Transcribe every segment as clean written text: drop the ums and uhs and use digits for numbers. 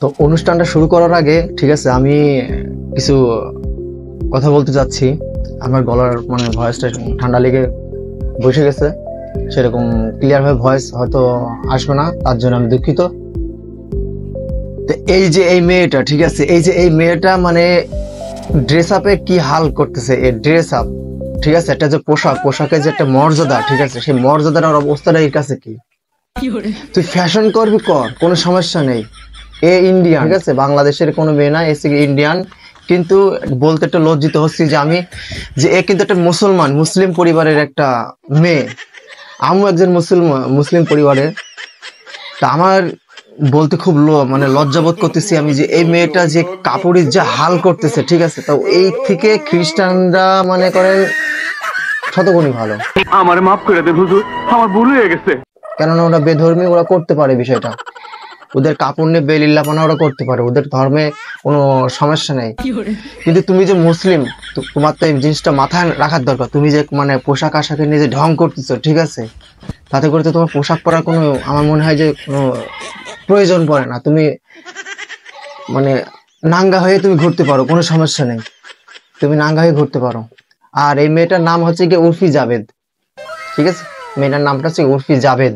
তো অনুষ্ঠানটা শুরু করার আগে ঠিক আছে আমি কিছু কথা বলতে যাচ্ছি। আমার গলার মানে ভয়েসটা ঠান্ডা লেগে বসে গেছে, সেরকম ক্লিয়ার ভাবে ভয়েস হয়তো আসবে না, তার জন্য আমি দুঃখিত। তো এই যে এই মেয়েটা ঠিক আছে, এই যে এই মেয়েটা মানে ড্রেস আপে কি হাল করতেছে, এই ড্রেস আপ ঠিক আছে, একটা যে পোশাকের যে একটা মর্যাদা ঠিক আছে, সেই মর্যাদার অবস্থাটা এর কাছে কি? তুই ফ্যাশন করবি কর, কোনো সমস্যা নেই। এ ইন্ডিয়ান ঠিক আছে, বাংলাদেশের কোনো মেয়ে না, এসে ইন্ডিয়ান। কিন্তু বলতে একটু লজ্জিত হচ্ছি যে আমি যে এ কিন্তু একটা মুসলিম পরিবারের একটা মেয়ে, আমিও একজন মুসলিম পরিবারের। তা আমার বলতে খুব মানে লজ্জাবোধ করতেছি আমি যে এই মেয়েটা যে কাপড়ের যে হাল করতেছে ঠিক আছে, তো এই থেকে খ্রিস্টানরা মনে করেন শতগুণী ভালো। আমার মাফ করে দেন হুজুর, আমার ভুল হয়ে গেছে। কেননা ওরা বেধর্মী, ওরা করতে পারে বিষয়টা, ওদের কাপড় নিয়ে বেলিল্লাপনা ওরা করতে পারে, ওদের ধর্মে কোনো সমস্যা নেই। কিন্তু তুমি যে মুসলিম, তোমার তো এই জিনিসটা মাথায় রাখার দরকার। তুমি যে মানে পোশাক আশাকে নিয়ে যে ঢং করতেছো ঠিক আছে, তাতে করে তো তোমার পোশাক পরার কোনো আমার মনে হয় যে কোনো প্রয়োজন পড়ে না। তুমি মানে নাঙ্গা হয়ে তুমি ঘুরতে পারো, কোনো সমস্যা নেই, তুমি নাঙ্গা হয়ে ঘুরতে পারো। আর এই মেয়েটার নাম হচ্ছে কি উর্ফি জাভেদ, ঠিক আছে, মেয়েটার নামটা হচ্ছে উর্ফি জাভেদ।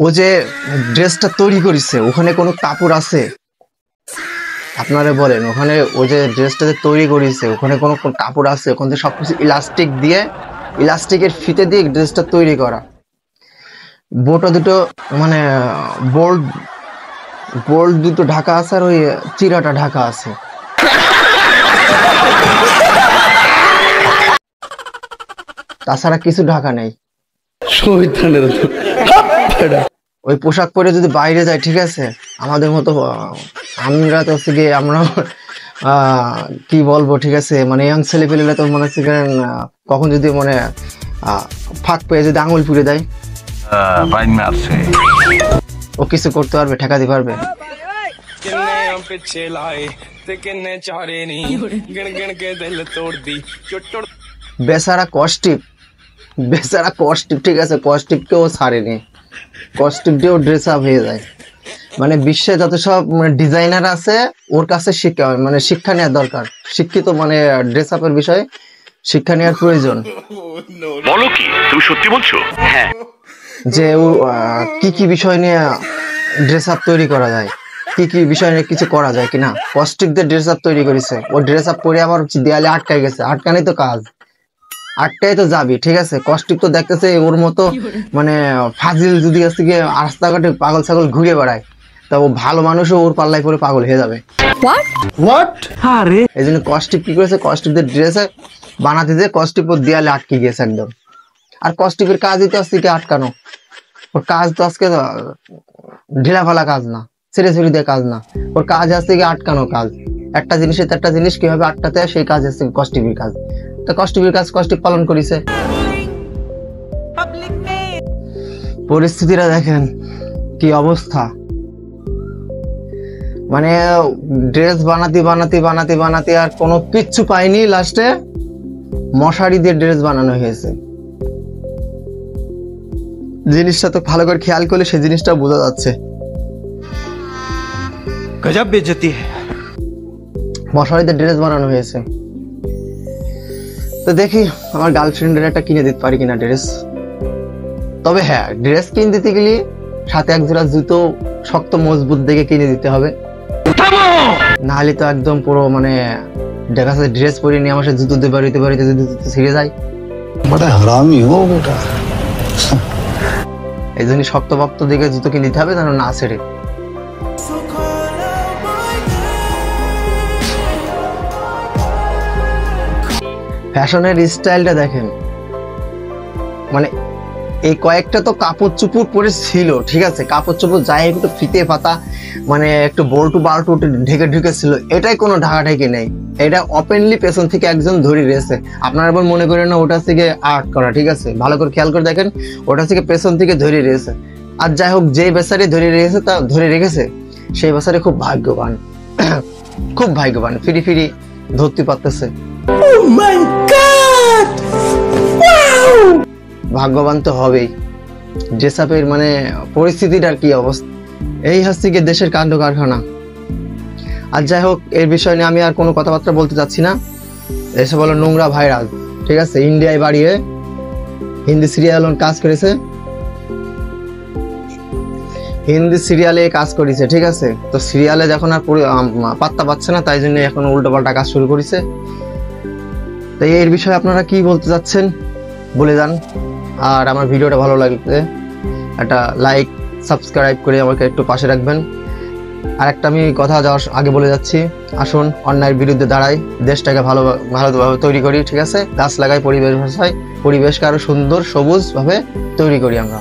ও যে ড্রেসটা তৈরি করেছে, ওখানে কোনো কাপড় আছে? আপনারা বলেন, ওখানে ও যে ড্রেসটা যে তৈরি করেছে ওখানে কোনো কাপড় আছে? ওখান থেকে সবকিছু ইলাস্টিকের ফিতে দিয়ে ড্রেসটা তৈরি করা। বোটা দুটো মানে বোল্ট দুটো ঢাকা আছে, আর ওই চিরাটা ঢাকা আছে। তাছাড়া কিছু ঢাকা নেই। ওই পোশাক পরে যদি বাইরে যায় ঠিক আছে, আমাদের মতো আমরা তো হচ্ছে গিয়ে আমরা কি বলবো ঠিক আছে, মানে ইয়াং ছেলে পেলেরা তো মনে হচ্ছে কখন যদি মানে ফাঁক পেয়ে যদি আঙুল পুড়ে দেয়, ও কিছু করতে পারবে, ঠেকা দিতে পারবে? বেচারা কস্টিপ ঠিক আছে, কস্টিপকেও ছাড়েনি, কস্টিপ দিয়েও ড্রেস আপ হয়ে যায়। মানে বিশ্বে যত সব ডিজাইনার আছে ওর কাছে শিক্ষা নেওয়ার দরকার, শিক্ষিত মানে ড্রেস আপের বিষয়ে শিক্ষা নেওয়ার প্রয়োজন। বলো কি তুমি সত্যি বলছো? হ্যাঁ, যে ও কি বিষয় নিয়ে ড্রেস আপ তৈরি করা যায়, কি বিষয় নিয়ে কিছু করা যায় কিনা। কস্টিপদের ড্রেস আপ তৈরি করেছে, ও ড্রেস আপ পরে আবার দেয়ালে আটকাই গেছে, আটকানোই তো কাজ, আটটাই তো যাবি ঠিক আছে। কস্টিপ তো দেখতেছে ওর মতো মানে ফাজিল যদি আজকে গিয়ে রাস্তাঘাটে পাগল ছাগল ঘুরে বেড়ায়, তা ও ভালো মানুষও ওর পাল্লায় পরে পাগল হয়ে যাবে। এই জন্য কস্টিপ কি করেছে, কস্টিপদের ড্রেস বানাতে যে কস্টিপ ওর দেয়ালে আটকে গিয়েছে একদম। আর কস্টিপের কাজই তো আজকে আটকানো, ওর কাজ তো আজকে ঢিলা ফালা কাজ না, ছেড়ে দিয়ে কাজ না, ওর কাজ আজকে আটকানো কাজ। একটা জিনিসের একটা জিনিস কিভাবে আটকাতে হয় সেই কাজ হচ্ছে কস্টিপের কাজ। তো কস্টিপের কাজ কস্টিপ পালন করেছে। পরিস্থিতিটা দেখেন কি অবস্থা, মানে ড্রেস বানাতে আর কোনো কিচ্ছু পাইনি, লাস্টে মশারি দিয়ে ড্রেস বানানো হয়েছে। জিনিসটা তো ভালো করে খেয়াল করলে সেই জিনিসটা বোঝা যাচ্ছে। গজব বেইজ্জতি, মশারি দিয়ে ড্রেস বানানো হয়েছে। তো দেখি আমার গার্লফ্রেন্ডের একটা কিনে দিতে পারি কিনা ড্রেস। তবে হ্যাঁ, ড্রেস কিনে দিতে গেলে সাথে এক জোড়া জুতো শক্ত মজবুত দেখে কিনে দিতে হবে, নাহলে তো একদম পুরো মানে দেখা যাচ্ছে ড্রেস পরে নিয়ে আমার সাথে জুতো দিয়ে বাড়িতে যদি ছিঁড়ে যায়। এই জন্য শক্ত দিকে জুতো কিনে দিতে হবে যেন না ছেড়ে। ফ্যাশনের স্টাইলটা দেখেন, মানে এই কয়েকটা তো কাপড় চুপড় পরে ছিল ঠিক আছে, কাপড় চুপড় যাই একটু ফিতে পাতা মানে একটু বল্টু ঢেকে ছিল, এটাই কোনো ঢাকাঢাকি নেই। এটা ওপেনলি পেছন থেকে একজন ধরে রয়েছে। আপনারা আবার মনে করেন না ওটা থেকে আর্ট করা, ঠিক আছে, ভালো করে খেয়াল করে দেখেন, ওটা থেকে পেছন থেকে ধরে রয়েছে। আর যাই হোক, যে বেচারি ধরে রেখেছে সেই বেচারি খুব ভাগ্যবান, খুব ভাগ্যবান, ফিরি ধরতে পারতেছে। ভাগ্যবান তো হবেই। ড্রেসআপের মানে পরিস্থিতিটার কি অবস্থা, এই হচ্ছে কি দেশের কাণ্ড কারখানা। আর যাই হোক, এর বিষয় নিয়ে আমি আর কোনো কথাবার্তা বলতে চাচ্ছি না। এসব হলো নোংরা ভাইরাল, ঠিক আছে। ইন্ডিয়ায় বাড়িয়ে হিন্দি সিরিয়াল কাজ করেছে, হিন্দি সিরিয়ালে কাজ করেছে, ঠিক আছে। তো সিরিয়ালে যখন আর পাত্তা পাচ্ছে না, তাই জন্য এখন উল্টো পাল্টা কাজ শুরু করেছে। তাই এর বিষয়ে আপনারা কি বলতে চাচ্ছেন বলে যান। আর আমার ভিডিওটা ভালো লাগলে একটা লাইক সাবস্ক্রাইব করে আমাকে একটু পাশে রাখবেন। আর একটা আমি কথা যাওয়ার আগে বলে যাচ্ছি, আসুন অন্যায়ের বিরুদ্ধে দাঁড়াই, দেশটাকে ভালোভাবে তৈরি করি, ঠিক আছে। গাছ লাগাই, পরিবেশ বাঁচাই, পরিবেশকে আরো সুন্দর সবুজ ভাবে তৈরি করি আমরা।